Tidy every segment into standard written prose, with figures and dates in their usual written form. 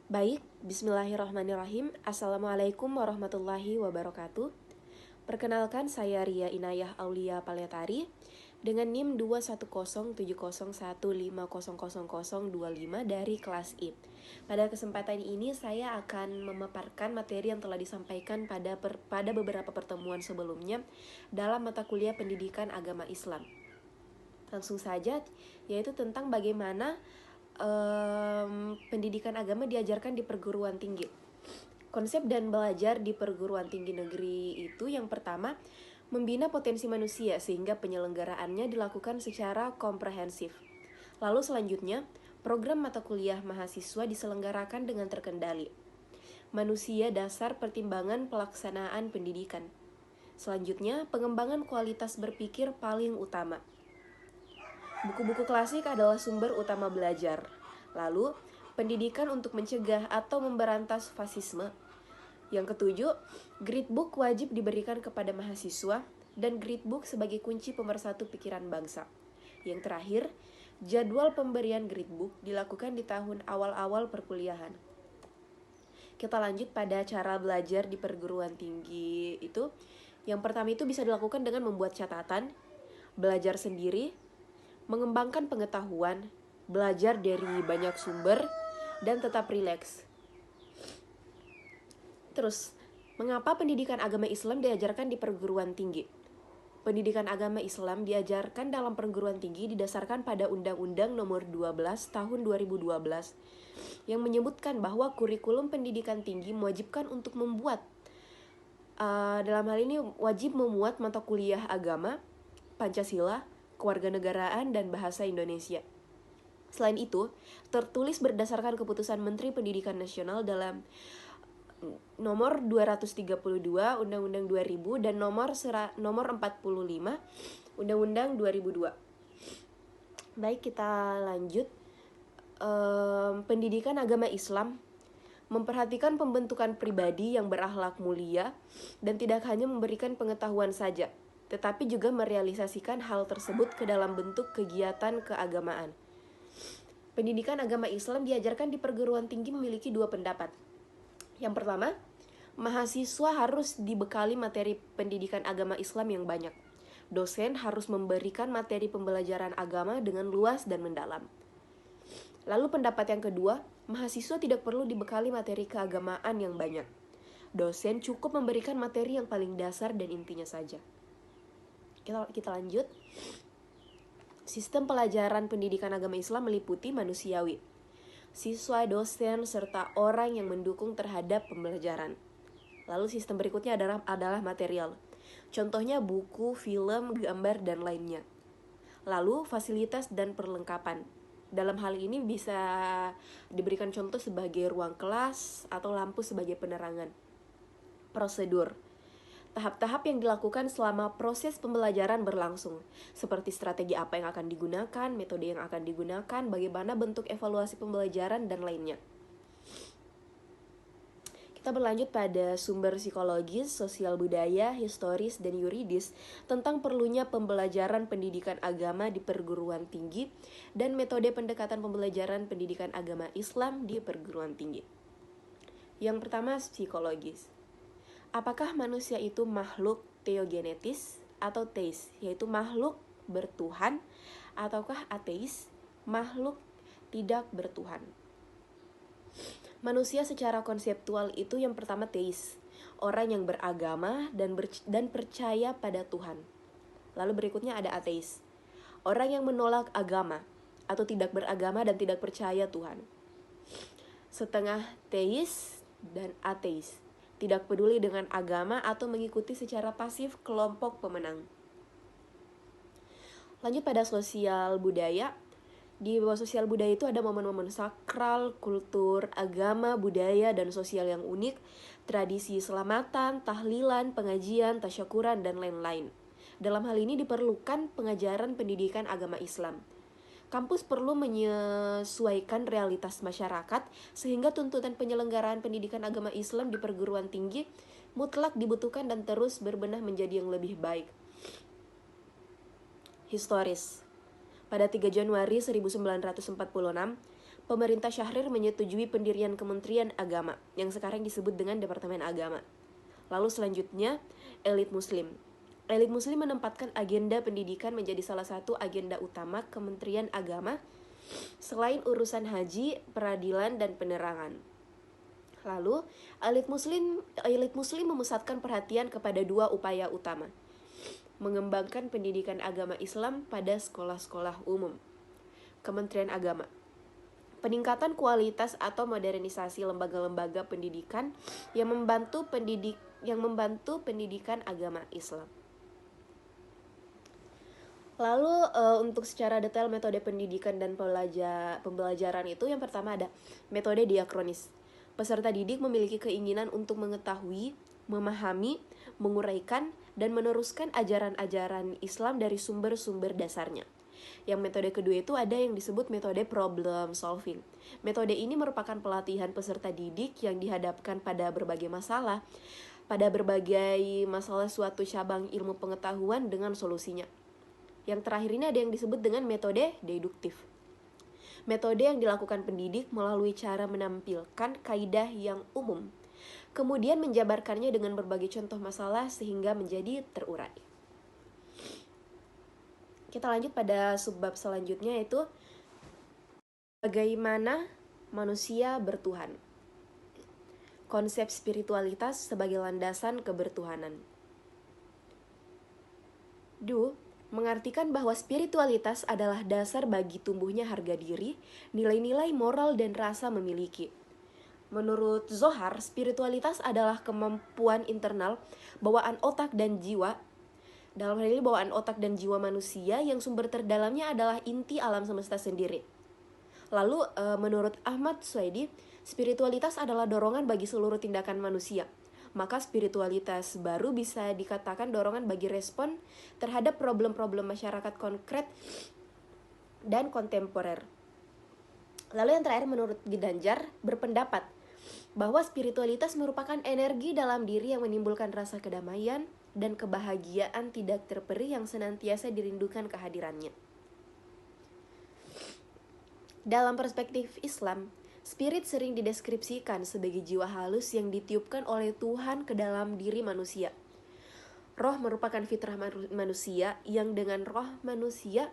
Baik, bismillahirrahmanirrahim. Assalamualaikum warahmatullahi wabarakatuh. Perkenalkan, saya Ria Inayah Aulia Paletari dengan NIM 21070150025 dari kelas I. Pada kesempatan ini saya akan memaparkan materi yang telah disampaikan pada beberapa pertemuan sebelumnya dalam mata kuliah Pendidikan Agama Islam. Langsung saja, yaitu tentang bagaimana pendidikan agama diajarkan di perguruan tinggi. Konsep dan belajar di perguruan tinggi negeri itu yang pertama, membina potensi manusia sehingga penyelenggaraannya dilakukan secara komprehensif. Lalu selanjutnya, program mata kuliah mahasiswa diselenggarakan dengan terkendali. Manusia dasar pertimbangan pelaksanaan pendidikan. Selanjutnya, pengembangan kualitas berpikir paling utama. Buku-buku klasik adalah sumber utama belajar. Lalu, pendidikan untuk mencegah atau memberantas fasisme. Yang ketujuh, gradebook wajib diberikan kepada mahasiswa dan gradebook sebagai kunci pemersatu pikiran bangsa. Yang terakhir, jadwal pemberian gradebook dilakukan di tahun awal-awal perkuliahan. Kita lanjut pada cara belajar di perguruan tinggi itu. Yang pertama itu bisa dilakukan dengan membuat catatan, belajar sendiri, mengembangkan pengetahuan, belajar dari banyak sumber, dan tetap rileks. Terus, mengapa pendidikan agama Islam diajarkan di perguruan tinggi? Pendidikan agama Islam diajarkan dalam perguruan tinggi didasarkan pada Undang-Undang Nomor 12 Tahun 2012 yang menyebutkan bahwa kurikulum pendidikan tinggi mewajibkan untuk membuat dalam hal ini wajib memuat mata kuliah agama, Pancasila, kewarganegaraan, dan bahasa Indonesia. Selain itu, tertulis berdasarkan keputusan Menteri Pendidikan Nasional dalam nomor 232 Undang-Undang 2000 dan nomor 45 Undang-Undang 2002. Baik, kita lanjut. Pendidikan agama Islam memperhatikan pembentukan pribadi yang berakhlak mulia dan tidak hanya memberikan pengetahuan saja, tetapi juga merealisasikan hal tersebut ke dalam bentuk kegiatan keagamaan. Pendidikan agama Islam diajarkan di perguruan tinggi memiliki dua pendapat. Yang pertama, mahasiswa harus dibekali materi pendidikan agama Islam yang banyak. Dosen harus memberikan materi pembelajaran agama dengan luas dan mendalam. Lalu pendapat yang kedua, mahasiswa tidak perlu dibekali materi keagamaan yang banyak. Dosen cukup memberikan materi yang paling dasar dan intinya saja. Kita lanjut. Sistem pelajaran pendidikan agama Islam meliputi manusiawi, siswa, dosen, serta orang yang mendukung terhadap pembelajaran. Lalu sistem berikutnya adalah material. Contohnya buku, film, gambar, dan lainnya. Lalu fasilitas dan perlengkapan. Dalam hal ini bisa diberikan contoh sebagai ruang kelas atau lampu sebagai penerangan. Prosedur. Tahap-tahap yang dilakukan selama proses pembelajaran berlangsung, seperti strategi apa yang akan digunakan, metode yang akan digunakan, bagaimana bentuk evaluasi pembelajaran, dan lainnya. Kita berlanjut pada sumber psikologis, sosial budaya, historis, dan yuridis tentang perlunya pembelajaran pendidikan agama di perguruan tinggi dan metode pendekatan pembelajaran pendidikan agama Islam di perguruan tinggi. Yang pertama, psikologis. Apakah manusia itu makhluk teogenetis atau teis, yaitu makhluk bertuhan, ataukah ateis, makhluk tidak bertuhan? Manusia secara konseptual itu yang pertama teis, orang yang beragama dan percaya pada Tuhan. Lalu berikutnya ada ateis, orang yang menolak agama atau tidak beragama dan tidak percaya Tuhan. Setengah teis dan ateis, tidak peduli dengan agama atau mengikuti secara pasif kelompok pemenang. Lanjut pada sosial budaya. Di bawah sosial budaya itu ada momen-momen sakral, kultur, agama, budaya, dan sosial yang unik, tradisi selamatan, tahlilan, pengajian, tasyakuran, dan lain-lain. Dalam hal ini diperlukan pengajaran pendidikan agama Islam. Kampus perlu menyesuaikan realitas masyarakat sehingga tuntutan penyelenggaraan pendidikan agama Islam di perguruan tinggi mutlak dibutuhkan dan terus berbenah menjadi yang lebih baik. Historis. Pada 3 Januari 1946, pemerintah Syahrir menyetujui pendirian Kementerian Agama yang sekarang disebut dengan Departemen Agama. Lalu selanjutnya, elit Muslim. Elit Muslim menempatkan agenda pendidikan menjadi salah satu agenda utama Kementerian Agama selain urusan haji, peradilan, dan penerangan. Lalu, elit Muslim memusatkan perhatian kepada dua upaya utama. Mengembangkan pendidikan agama Islam pada sekolah-sekolah umum. Kementerian Agama. Peningkatan kualitas atau modernisasi lembaga-lembaga pendidikan yang membantu pendidikan agama Islam. Lalu untuk secara detail metode pendidikan dan pembelajaran itu, yang pertama ada metode diakronis. Peserta didik memiliki keinginan untuk mengetahui, memahami, menguraikan, dan meneruskan ajaran-ajaran Islam dari sumber-sumber dasarnya. Yang metode kedua itu ada yang disebut metode problem solving. Metode ini merupakan pelatihan peserta didik yang dihadapkan pada berbagai masalah suatu cabang ilmu pengetahuan dengan solusinya. Yang terakhir ini ada yang disebut dengan metode deduktif. Metode yang dilakukan pendidik melalui cara menampilkan kaidah yang umum, kemudian menjabarkannya dengan berbagai contoh masalah sehingga menjadi terurai. Kita lanjut pada subbab selanjutnya, yaitu bagaimana manusia bertuhan. Konsep spiritualitas sebagai landasan kebertuhanan. Mengartikan bahwa spiritualitas adalah dasar bagi tumbuhnya harga diri, nilai-nilai moral dan rasa memiliki. Menurut Zohar, spiritualitas adalah kemampuan internal, bawaan otak dan jiwa. Dalam hal ini bawaan otak dan jiwa manusia yang sumber terdalamnya adalah inti alam semesta sendiri. Lalu menurut Ahmad Swaidi, spiritualitas adalah dorongan bagi seluruh tindakan manusia. Maka spiritualitas baru bisa dikatakan dorongan bagi respon terhadap problem-problem masyarakat konkret dan kontemporer. Lalu yang terakhir, menurut Ginanjar berpendapat bahwa spiritualitas merupakan energi dalam diri yang menimbulkan rasa kedamaian dan kebahagiaan tidak terperi yang senantiasa dirindukan kehadirannya. Dalam perspektif Islam, spirit sering dideskripsikan sebagai jiwa halus yang ditiupkan oleh Tuhan ke dalam diri manusia. Roh merupakan fitrah manusia yang dengan roh manusia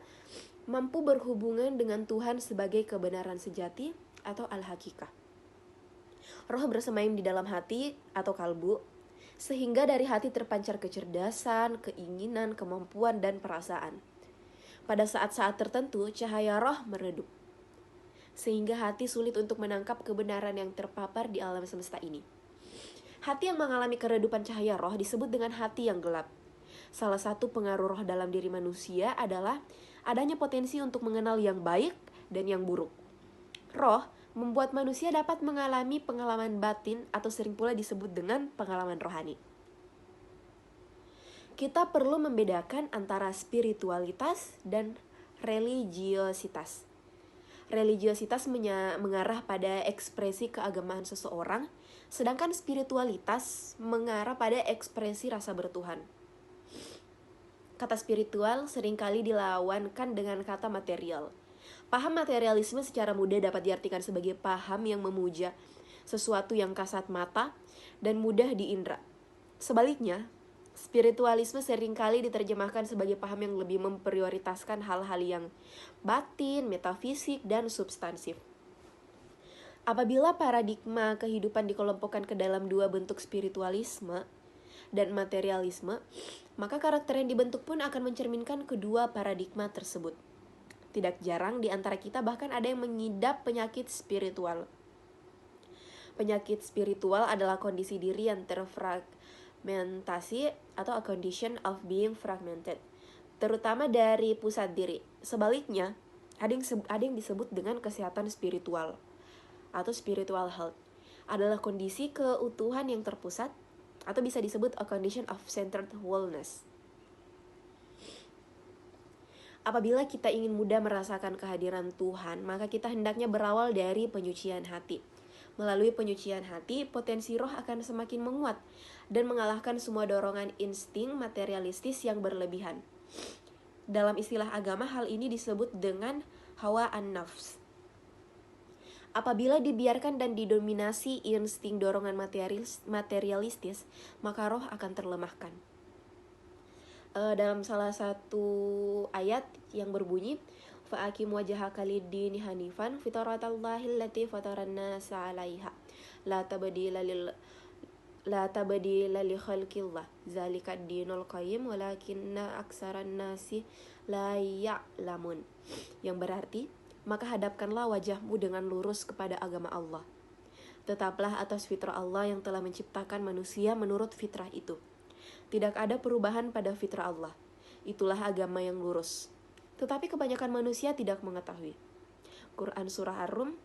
mampu berhubungan dengan Tuhan sebagai kebenaran sejati atau al-hakikah. Roh bersemayam di dalam hati atau kalbu, sehingga dari hati terpancar kecerdasan, keinginan, kemampuan, dan perasaan. Pada saat-saat tertentu, cahaya roh meredup, sehingga hati sulit untuk menangkap kebenaran yang terpapar di alam semesta ini. Hati yang mengalami keredupan cahaya roh disebut dengan hati yang gelap. Salah satu pengaruh roh dalam diri manusia adalah adanya potensi untuk mengenal yang baik dan yang buruk. Roh membuat manusia dapat mengalami pengalaman batin atau sering pula disebut dengan pengalaman rohani. Kita perlu membedakan antara spiritualitas dan religiositas. Religiositas mengarah pada ekspresi keagamaan seseorang, sedangkan spiritualitas mengarah pada ekspresi rasa bertuhan. Kata spiritual seringkali dilawankan dengan kata material. Paham materialisme secara mudah dapat diartikan sebagai paham yang memuja sesuatu yang kasat mata dan mudah diindra. Sebaliknya, spiritualisme seringkali diterjemahkan sebagai paham yang lebih memprioritaskan hal-hal yang batin, metafisik, dan substansif. Apabila paradigma kehidupan dikelompokkan ke dalam dua bentuk spiritualisme dan materialisme, maka karakter yang dibentuk pun akan mencerminkan kedua paradigma tersebut. Tidak jarang di antara kita bahkan ada yang mengidap penyakit spiritual. Penyakit spiritual adalah kondisi diri yang terfragmentasi atau a condition of being fragmented, terutama dari pusat diri. Sebaliknya, ada yang disebut dengan kesehatan spiritual atau spiritual health, adalah kondisi keutuhan yang terpusat atau bisa disebut a condition of centered wholeness. Apabila kita ingin mudah merasakan kehadiran Tuhan, maka kita hendaknya berawal dari penyucian hati. Melalui penyucian hati, potensi roh akan semakin menguat dan mengalahkan semua dorongan insting materialistis yang berlebihan. Dalam istilah agama, hal ini disebut dengan hawa an-nafs. Apabila dibiarkan dan didominasi insting dorongan materialistis, maka roh akan terlemahkan. Dalam salah satu ayat yang berbunyi, fa'akim wajhaka lid-dini hanifan fitratallahi allati fataran nasa 'alaiha la tabdila li khalqillah zalika ad-dinul qayyim walakinna aksaran nasi la ya'lamun, yang berarti, maka hadapkanlah wajahmu dengan lurus kepada agama Allah. Tetaplah atas fitrah Allah yang telah menciptakan manusia menurut fitrah itu. Tidak ada perubahan pada fitrah Allah. Itulah agama yang lurus. Tetapi kebanyakan manusia tidak mengetahui. Quran Surah Ar-Rum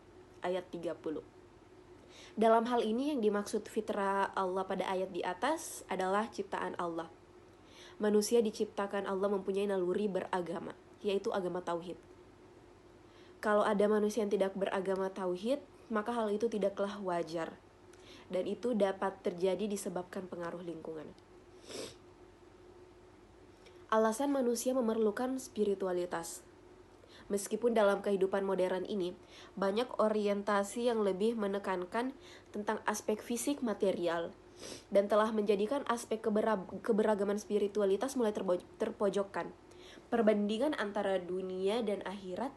ayat 30. Dalam hal ini yang dimaksud fitrah Allah pada ayat di atas adalah ciptaan Allah. Manusia diciptakan Allah mempunyai naluri beragama, yaitu agama tauhid. Kalau ada manusia yang tidak beragama tauhid, maka hal itu tidaklah wajar. Dan itu dapat terjadi disebabkan pengaruh lingkungan. Alasan manusia memerlukan spiritualitas. Meskipun dalam kehidupan modern ini, banyak orientasi yang lebih menekankan tentang aspek fisik material, dan telah menjadikan aspek keberagaman spiritualitas mulai terpojokkan. Perbandingan antara dunia dan akhirat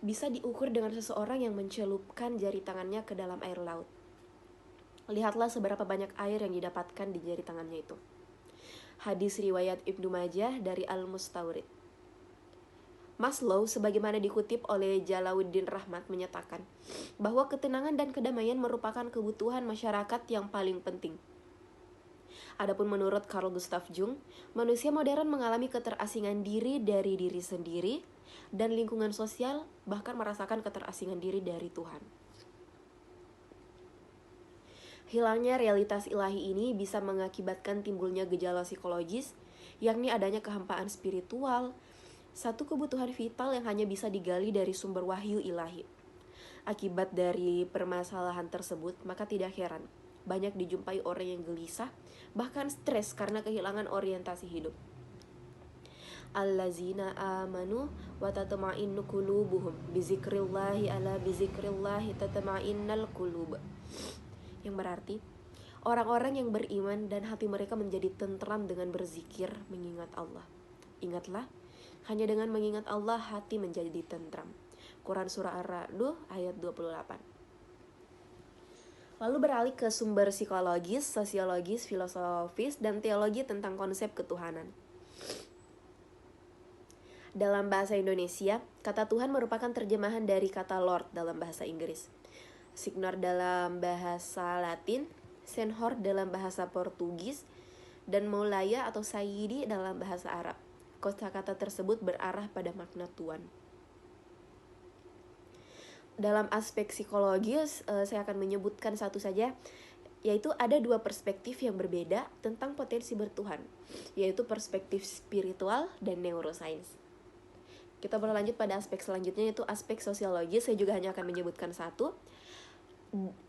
bisa diukur dengan seseorang yang mencelupkan jari tangannya ke dalam air laut. Lihatlah seberapa banyak air yang didapatkan di jari tangannya itu. Hadis riwayat Ibnu Majah dari Al-Mustawrid. Maslow, sebagaimana dikutip oleh Jalauddin Rahmat, menyatakan bahwa ketenangan dan kedamaian merupakan kebutuhan masyarakat yang paling penting. Adapun menurut Carl Gustav Jung, manusia modern mengalami keterasingan diri dari diri sendiri dan lingkungan sosial, bahkan merasakan keterasingan diri dari Tuhan. Hilangnya realitas ilahi ini bisa mengakibatkan timbulnya gejala psikologis, yakni adanya kehampaan spiritual, satu kebutuhan vital yang hanya bisa digali dari sumber wahyu ilahi. Akibat dari permasalahan tersebut, maka tidak heran banyak dijumpai orang yang gelisah, bahkan stres karena kehilangan orientasi hidup. Allazina amanu wa tatma'innu qulubuhum bizikrillahi ala bizikrillahi tatma'innal qulub. Yang berarti, orang-orang yang beriman dan hati mereka menjadi tentram dengan berzikir mengingat Allah. Ingatlah, hanya dengan mengingat Allah hati menjadi tentram. Quran Surah Ar-Ra'd ayat 28. Lalu beralih ke sumber psikologis, sosiologis, filosofis, dan teologi tentang konsep ketuhanan. Dalam bahasa Indonesia, kata Tuhan merupakan terjemahan dari kata Lord dalam bahasa Inggris, Signor dalam bahasa Latin, Senhor dalam bahasa Portugis, dan Maulaya atau Sayyidi dalam bahasa Arab. Kosakata tersebut berarah pada makna Tuan. Dalam aspek psikologis, saya akan menyebutkan satu saja, yaitu ada dua perspektif yang berbeda tentang potensi bertuhan, yaitu perspektif spiritual dan neuroscience. Kita berlanjut pada aspek selanjutnya, yaitu aspek sosiologis. Saya juga hanya akan menyebutkan satu.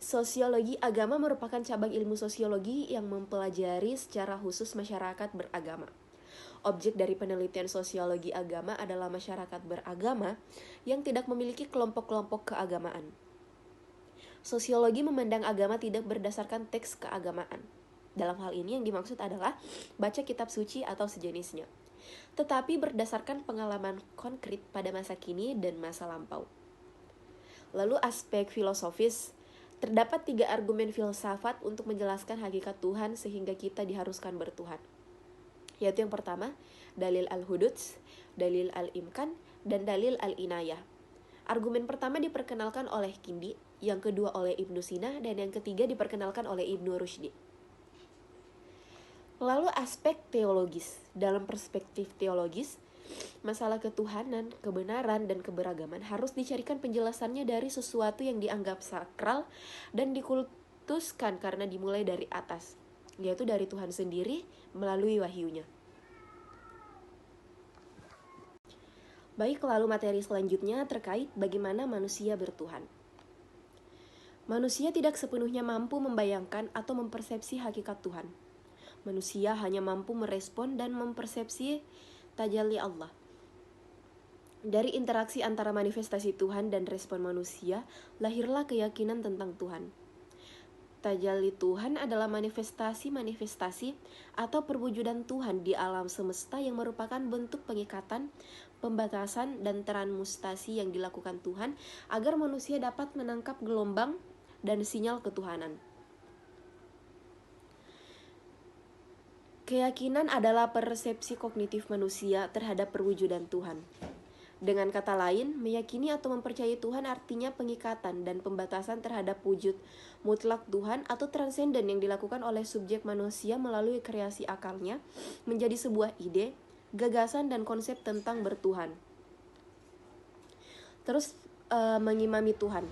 Sosiologi agama merupakan cabang ilmu sosiologi yang mempelajari secara khusus masyarakat beragama. Objek dari penelitian sosiologi agama adalah masyarakat beragama yang tidak memiliki kelompok-kelompok keagamaan. Sosiologi memandang agama tidak berdasarkan teks keagamaan. Dalam hal ini yang dimaksud adalah baca kitab suci atau sejenisnya, tetapi berdasarkan pengalaman konkret pada masa kini dan masa lampau. Lalu aspek filosofis, terdapat 3 argumen filsafat untuk menjelaskan hakikat Tuhan sehingga kita diharuskan bertuhan. Yaitu yang pertama, dalil al-hududs, dalil al-imkan, dan dalil al-inayah. Argumen pertama diperkenalkan oleh Kindi, yang kedua oleh Ibnu Sina, dan yang ketiga diperkenalkan oleh Ibnu Rushdi. Lalu aspek teologis. Dalam perspektif teologis, masalah ketuhanan, kebenaran, dan keberagaman harus dicarikan penjelasannya dari sesuatu yang dianggap sakral dan dikultuskan karena dimulai dari atas, yaitu dari Tuhan sendiri melalui wahyunya. Baik, lalu materi selanjutnya terkait bagaimana manusia bertuhan. Manusia tidak sepenuhnya mampu membayangkan atau mempersepsi hakikat Tuhan. Manusia hanya mampu merespon dan mempersepsi tajalli Allah. Dari interaksi antara manifestasi Tuhan dan respon manusia, lahirlah keyakinan tentang Tuhan. Tajalli Tuhan adalah manifestasi-manifestasi atau perwujudan Tuhan di alam semesta yang merupakan bentuk pengikatan, pembatasan, dan transmutasi yang dilakukan Tuhan agar manusia dapat menangkap gelombang dan sinyal ketuhanan. Keyakinan adalah persepsi kognitif manusia terhadap perwujudan Tuhan. Dengan kata lain, meyakini atau mempercayai Tuhan artinya pengikatan dan pembatasan terhadap wujud mutlak Tuhan atau transenden yang dilakukan oleh subjek manusia melalui kreasi akalnya menjadi sebuah ide, gagasan, dan konsep tentang bertuhan. Terus mengimami Tuhan.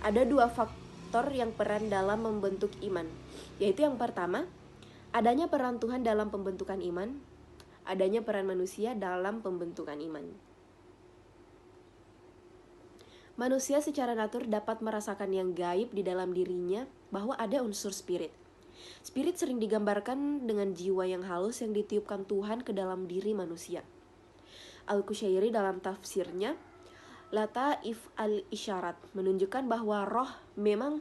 Ada dua faktor yang peran dalam membentuk iman, yaitu yang pertama, adanya peran Tuhan dalam pembentukan iman, adanya peran manusia dalam pembentukan iman. Manusia secara natur dapat merasakan yang gaib di dalam dirinya bahwa ada unsur spirit. Spirit sering digambarkan dengan jiwa yang halus yang ditiupkan Tuhan ke dalam diri manusia. Al-Qushairi dalam tafsirnya, Lataif al-Isyarat menunjukkan bahwa roh memang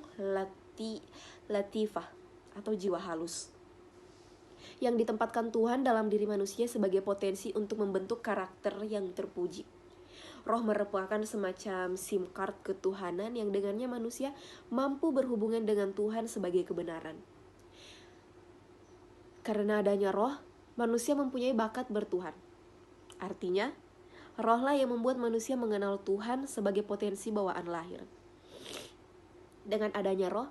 latifah atau jiwa halus yang ditempatkan Tuhan dalam diri manusia sebagai potensi untuk membentuk karakter yang terpuji. Roh merupakan semacam SIM card ketuhanan yang dengannya manusia mampu berhubungan dengan Tuhan sebagai kebenaran. Karena adanya roh, manusia mempunyai bakat bertuhan. Artinya, rohlah yang membuat manusia mengenal Tuhan sebagai potensi bawaan lahir. Dengan adanya roh,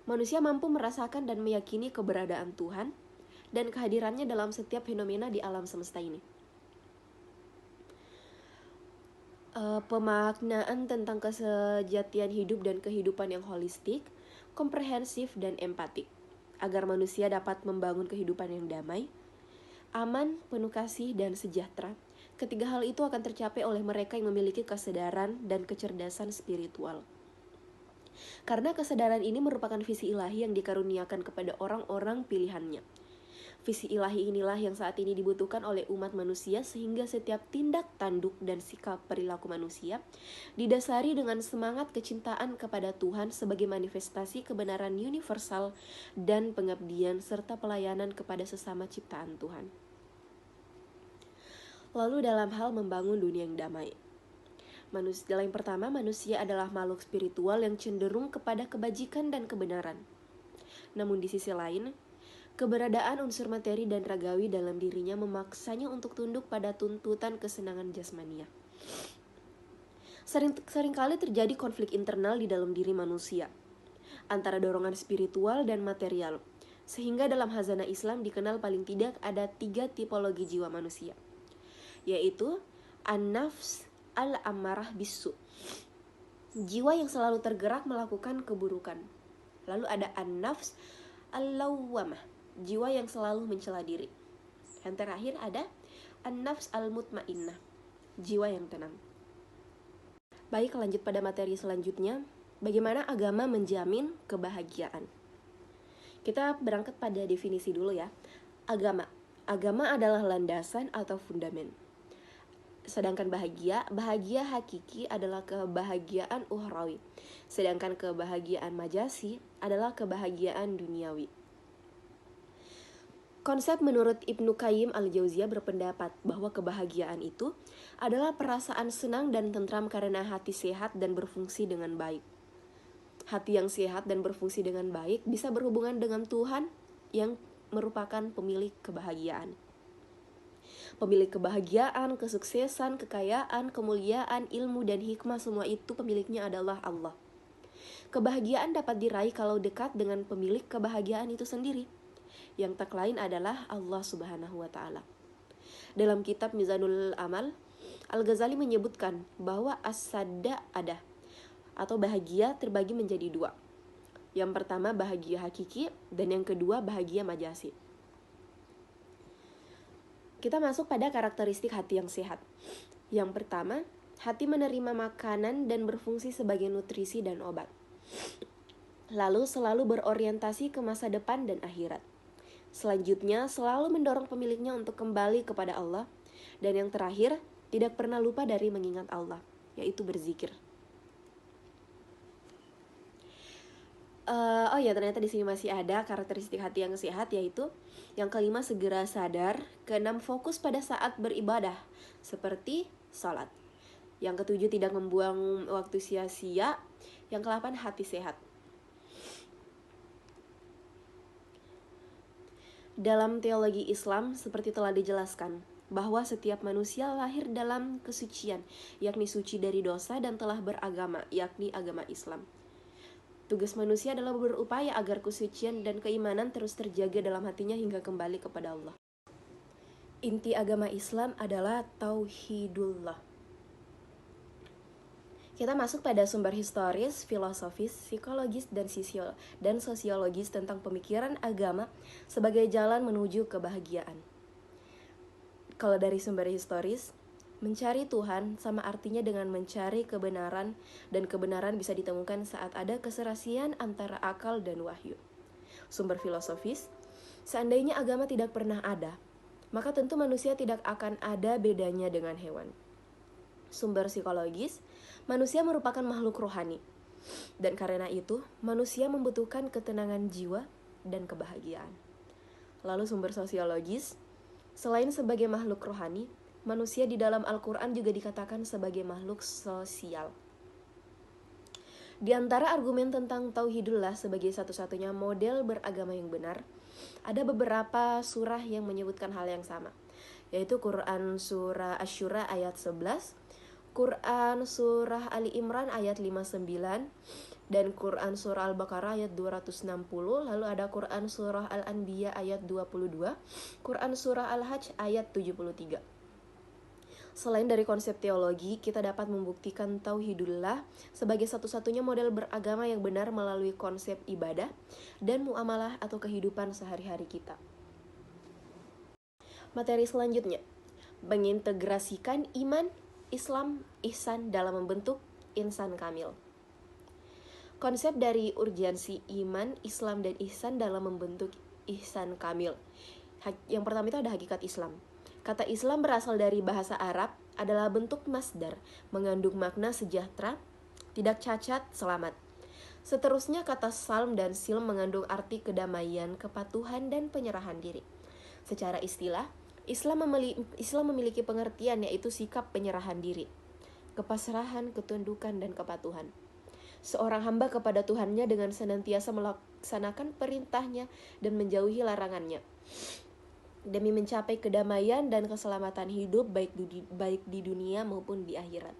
manusia mampu merasakan dan meyakini keberadaan Tuhan dan kehadirannya dalam setiap fenomena di alam semesta ini. Pemaknaan tentang kesejatian hidup dan kehidupan yang holistik, komprehensif, dan empatik, agar manusia dapat membangun kehidupan yang damai, aman, penuh kasih, dan sejahtera. Ketiga hal itu akan tercapai oleh mereka yang memiliki kesadaran dan kecerdasan spiritual. Karena kesadaran ini merupakan visi ilahi yang dikaruniakan kepada orang-orang pilihannya. Visi ilahi inilah yang saat ini dibutuhkan oleh umat manusia sehingga setiap tindak tanduk dan sikap perilaku manusia didasari dengan semangat kecintaan kepada Tuhan sebagai manifestasi kebenaran universal dan pengabdian serta pelayanan kepada sesama ciptaan Tuhan. Lalu dalam hal membangun dunia yang damai. Yang pertama, manusia adalah makhluk spiritual yang cenderung kepada kebajikan dan kebenaran. Namun di sisi lain, keberadaan unsur materi dan ragawi dalam dirinya memaksanya untuk tunduk pada tuntutan kesenangan jasmania. Seringkali terjadi konflik internal di dalam diri manusia antara dorongan spiritual dan material, sehingga dalam khazanah Islam dikenal paling tidak ada 3 tipologi jiwa manusia, yaitu an-nafs al-ammarah bisu, jiwa yang selalu tergerak melakukan keburukan. Lalu ada an-nafs al-lawwamah, jiwa yang selalu mencela diri. Yang terakhir ada an-nafs al-mutmainnah, jiwa yang tenang. Baik, lanjut pada materi selanjutnya. Bagaimana agama menjamin kebahagiaan? Kita berangkat pada definisi dulu ya. Agama adalah landasan atau fundamen. Sedangkan bahagia hakiki adalah kebahagiaan ukhrawi. Sedangkan kebahagiaan majasi adalah kebahagiaan duniawi. Konsep menurut Ibnu Qayyim al-Jauziyah berpendapat bahwa kebahagiaan itu adalah perasaan senang dan tentram karena hati sehat dan berfungsi dengan baik. Hati yang sehat dan berfungsi dengan baik bisa berhubungan dengan Tuhan yang merupakan pemilik kebahagiaan. Pemilik kebahagiaan, kesuksesan, kekayaan, kemuliaan, ilmu, dan hikmah, semua itu pemiliknya adalah Allah. Kebahagiaan dapat diraih kalau dekat dengan pemilik kebahagiaan itu sendiri, yang tak lain adalah Allah Subhanahu wa Ta'ala. Dalam kitab Mizanul Amal, Al-Ghazali menyebutkan bahwa as-sa'adah atau bahagia terbagi menjadi 2. Yang pertama bahagia hakiki dan yang kedua bahagia majasi. Kita masuk pada karakteristik hati yang sehat. Yang pertama, hati menerima makanan dan berfungsi sebagai nutrisi dan obat. Lalu selalu berorientasi ke masa depan dan akhirat. Selanjutnya, selalu mendorong pemiliknya untuk kembali kepada Allah. Dan yang terakhir, tidak pernah lupa dari mengingat Allah, yaitu berzikir. Oh ya, ternyata di sini masih ada karakteristik hati yang sehat, yaitu yang kelima, segera sadar. Keenam, fokus pada saat beribadah seperti salat. Yang ketujuh, tidak membuang waktu sia-sia. Yang ke-8, hati sehat. Dalam teologi Islam, seperti telah dijelaskan, bahwa setiap manusia lahir dalam kesucian, yakni suci dari dosa dan telah beragama, yakni agama Islam. Tugas manusia adalah berupaya agar kesucian dan keimanan terus terjaga dalam hatinya hingga kembali kepada Allah. Inti agama Islam adalah tauhidullah. Kita masuk pada sumber historis, filosofis, psikologis, dan sosiologis tentang pemikiran agama sebagai jalan menuju kebahagiaan. Kalau dari sumber historis, mencari Tuhan sama artinya dengan mencari kebenaran, dan kebenaran bisa ditemukan saat ada keserasian antara akal dan wahyu. Sumber filosofis, seandainya agama tidak pernah ada, maka tentu manusia tidak akan ada bedanya dengan hewan. Sumber psikologis, manusia merupakan makhluk rohani, dan karena itu manusia membutuhkan ketenangan jiwa dan kebahagiaan. Lalu sumber sosiologis, selain sebagai makhluk rohani, manusia di dalam Al-Quran juga dikatakan sebagai makhluk sosial. Di antara argumen tentang tauhidullah sebagai satu-satunya model beragama yang benar, ada beberapa surah yang menyebutkan hal yang sama, yaitu Quran surah Asy-Syura ayat 11, Quran surah Ali Imran ayat 59, dan Quran surah Al-Baqarah ayat 260, lalu ada Quran surah Al-Anbiya ayat 22, Quran surah Al-Hajj ayat 73. Selain dari konsep teologi, kita dapat membuktikan tauhidullah sebagai satu-satunya model beragama yang benar melalui konsep ibadah dan muamalah atau kehidupan sehari-hari kita. Materi selanjutnya, mengintegrasikan iman, Islam, ihsan dalam membentuk insan kamil. Konsep dari urgensi iman, Islam, dan ihsan dalam membentuk ihsan kamil. Yang pertama itu ada hakikat Islam. Kata Islam berasal dari bahasa Arab, adalah bentuk masdar, mengandung makna sejahtera, tidak cacat, selamat. Seterusnya kata salm dan silm mengandung arti kedamaian, kepatuhan, dan penyerahan diri. Secara istilah, Islam memiliki pengertian, yaitu sikap penyerahan diri, kepasrahan, ketundukan, dan kepatuhan. Seorang hamba kepada Tuhannya dengan senantiasa melaksanakan perintahnya dan menjauhi larangannya, demi mencapai kedamaian dan keselamatan hidup baik di dunia maupun di akhirat.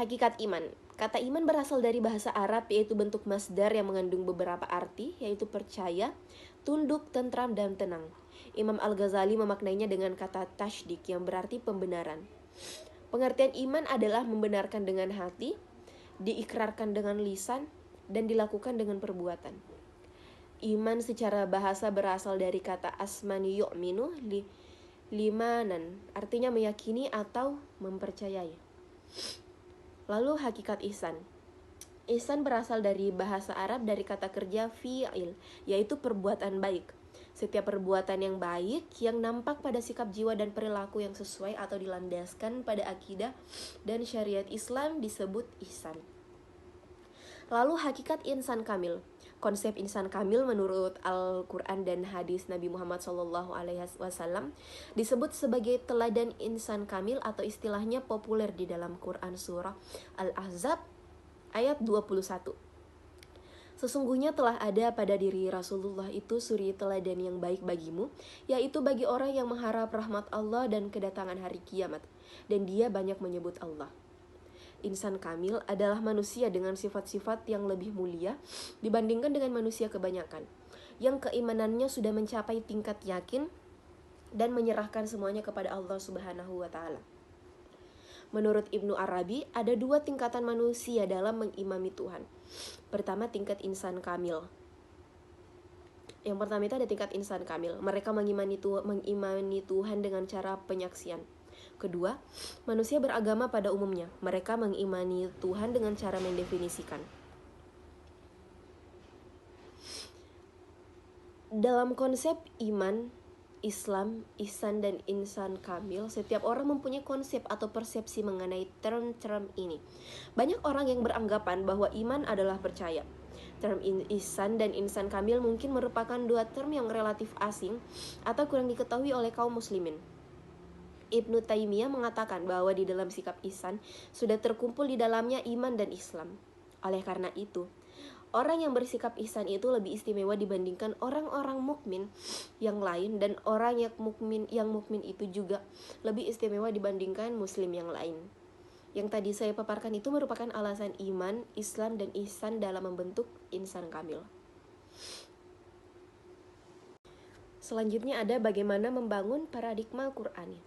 Hakikat iman. Kata iman berasal dari bahasa Arab, yaitu bentuk masdar yang mengandung beberapa arti, yaitu percaya, tunduk, tentram, dan tenang. Imam Al-Ghazali memaknainya dengan kata tasdik yang berarti pembenaran. Pengertian iman adalah membenarkan dengan hati, diikrarkan dengan lisan, dan dilakukan dengan perbuatan. Iman secara bahasa berasal dari kata asmani yu'minu limanan, artinya meyakini atau mempercayai. Lalu hakikat ihsan. Ihsan berasal dari bahasa Arab dari kata kerja fi'il, yaitu perbuatan baik. Setiap perbuatan yang baik yang nampak pada sikap jiwa dan perilaku yang sesuai atau dilandaskan pada akidah dan syariat Islam disebut ihsan. Lalu hakikat insan kamil. Konsep insan kamil menurut Al-Quran dan hadis Nabi Muhammad SAW disebut sebagai teladan insan kamil, atau istilahnya populer di dalam Quran surah Al-Ahzab ayat 21. Sesungguhnya telah ada pada diri Rasulullah itu suri teladan yang baik bagimu, yaitu bagi orang yang mengharap rahmat Allah dan kedatangan hari kiamat, dan dia banyak menyebut Allah. Insan kamil adalah manusia dengan sifat-sifat yang lebih mulia dibandingkan dengan manusia kebanyakan, yang keimanannya sudah mencapai tingkat yakin dan menyerahkan semuanya kepada Allah Subhanahu wa Ta'ala. Menurut Ibnu Arabi, ada dua tingkatan manusia dalam mengimami Tuhan. Pertama, tingkat insan kamil. Yang pertama itu ada tingkat insan kamil. Mereka mengimani Tuhan dengan cara penyaksian. Kedua, manusia beragama pada umumnya. Mereka mengimani Tuhan dengan cara mendefinisikan. Dalam konsep iman, Islam, ihsan, dan insan kamil, setiap orang mempunyai konsep atau persepsi mengenai term-term ini. Banyak orang yang beranggapan bahwa iman adalah percaya. Term ihsan dan insan kamil mungkin merupakan dua term yang relatif asing atau kurang diketahui oleh kaum muslimin. Ibnu Taimiyah mengatakan bahwa di dalam sikap ihsan sudah terkumpul di dalamnya iman dan Islam. Oleh karena itu, orang yang bersikap ihsan itu lebih istimewa dibandingkan orang-orang mukmin yang lain, dan orang yang mukmin itu juga lebih istimewa dibandingkan muslim yang lain. Yang tadi saya paparkan itu merupakan alasan iman, Islam, dan ihsan dalam membentuk insan kamil. Selanjutnya ada bagaimana membangun paradigma Qur'ani.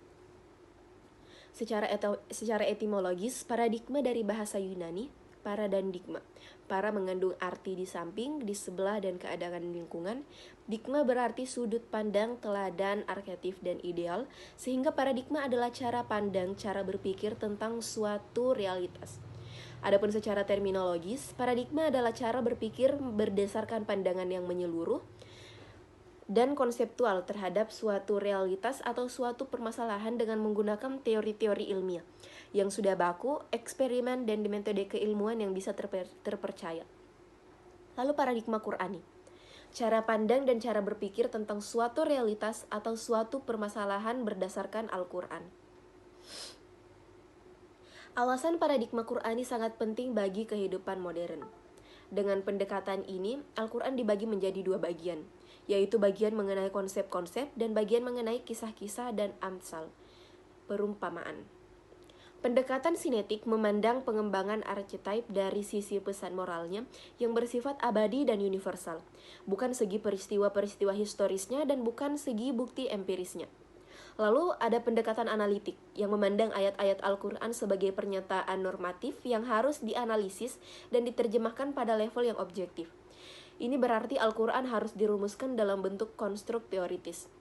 Secara etimologis, paradigma dari bahasa Yunani, para dan digma. Para mengandung arti di samping, di sebelah, dan keadaan lingkungan. Digma berarti sudut pandang, teladan, arketif, dan ideal. Sehingga paradigma adalah cara pandang, cara berpikir tentang suatu realitas. Adapun secara terminologis, paradigma adalah cara berpikir berdasarkan pandangan yang menyeluruh dan konseptual terhadap suatu realitas atau suatu permasalahan dengan menggunakan teori-teori ilmiah yang sudah baku, eksperimen, dan metode keilmuan yang bisa terpercaya. Lalu paradigma Qur'ani, cara pandang dan cara berpikir tentang suatu realitas atau suatu permasalahan berdasarkan Al-Quran. Alasan paradigma Qur'ani sangat penting bagi kehidupan modern. Dengan pendekatan ini, Al-Quran dibagi menjadi dua bagian, yaitu bagian mengenai konsep-konsep dan bagian mengenai kisah-kisah dan amsal, perumpamaan. Pendekatan sinetik memandang pengembangan archetype dari sisi pesan moralnya yang bersifat abadi dan universal, bukan segi peristiwa-peristiwa historisnya dan bukan segi bukti empirisnya. Lalu ada pendekatan analitik yang memandang ayat-ayat Al-Quran sebagai pernyataan normatif yang harus dianalisis dan diterjemahkan pada level yang objektif. Ini berarti Al-Quran harus dirumuskan dalam bentuk konstruk teoritis.